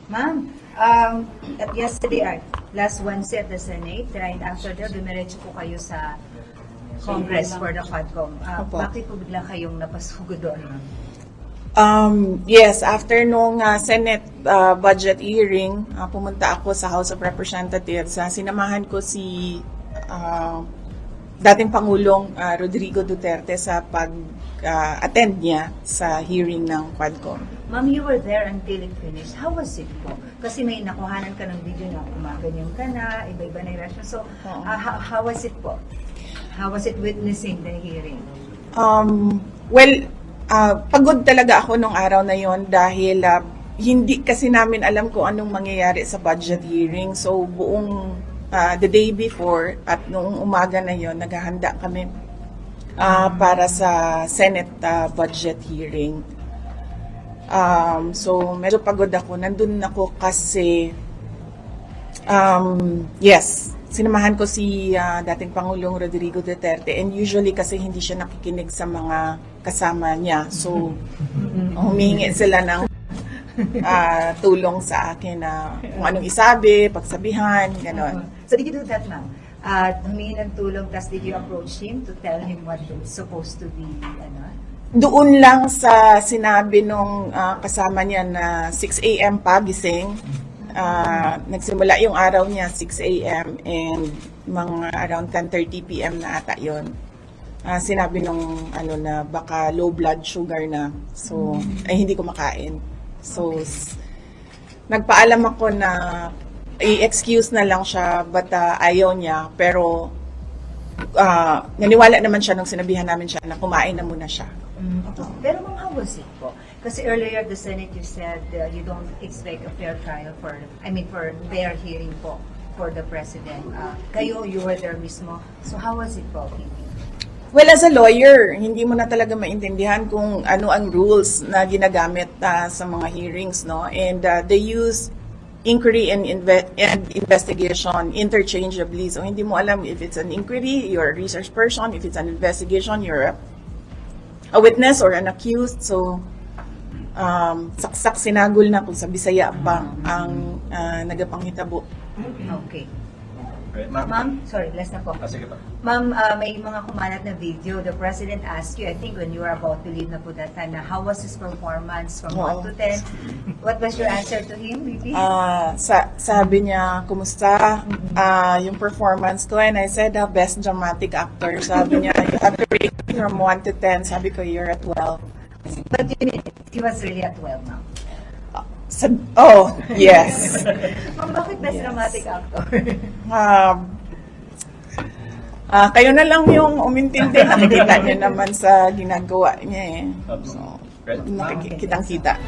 Ma'am, at yesterday, last Wednesday at the Senate, right after that, dumiretso po kayo sa Congress for the QUADCOM. Opo. Bakit po biglang kayong napasugo doon? Yes, after nung Senate budget hearing, pumunta ako sa House of Representatives. Sinamahan ko si dating Pangulong Rodrigo Duterte sa pag-attend niya sa hearing ng QUADCOM. Ma'am, you were there until it finished. How was it po? Kasi may nakuhanan ka ng video na kumaganyan ka na, iba-iba na yung reaction. So, how was it po? How was it witnessing the hearing? Pagod talaga ako nung araw na yon dahil hindi kasi namin alam kung anong mangyayari sa budget hearing. So, buong the day before at nung umaga na yon naghahanda kami para sa Senate budget hearing. So, medyo pagod ako. Nandun ako kasi, yes, sinamahan ko si dating Pangulong Rodrigo Duterte, and usually kasi hindi siya nakikinig sa mga kasama niya. So, humingi sila ng tulong sa akin na kung anong isabi, pagsabihan, gano'n. So, did you do that, ma'am? Humingi ng tulong, tas did you approach him to tell him what is supposed to be, Doon lang sa sinabi nung kasama niya na 6 a.m. pa gising. Nagsimula yung araw niya 6 a.m. and mga around 10:30 p.m. na ata yun. Sinabi nung na baka low blood sugar na. So, ay hindi ko makain. So, nagpaalam ako na i-excuse na lang siya but ayaw niya. Pero, naniwala naman siya nung sinabihan namin siya na kumain na muna siya. Pero ma'am, how was it po? Kasi earlier the Senate, you said you don't expect a fair trial for fair hearing po for the President. Kayo, you were there mismo. So how was it po, Phoebe? Well, as a lawyer, hindi mo na talaga maintindihan kung ano ang rules na ginagamit sa mga hearings, no? And they use inquiry and investigation interchangeably. So hindi mo alam if it's an inquiry, you're a research person. If it's an investigation, you're a witness or an accused. So, saksak sinagol na kung sa Bisaya pa ang nagapanghitabo. Okay. Right, Ma'am, sorry, last na po. Sige pa. Ma'am, may mga kumalat na video. The President asked you, I think when you were about to leave na po that time, na how was his performance from 1 to 10? What was your answer to him, Bibi? Sabi niya, kumusta yung performance ko? And I said, best dramatic actor. Sabi niya, you have to rate from 1 to 10. Sabi ko, you're at 12. But you mean, he was really at 12 now. Yes. Ma'am, bakit best dramatic actor? Kayo na lang yung umintindi. Nakikita niyo naman sa ginagawa niya eh. So, nakikitang-kita.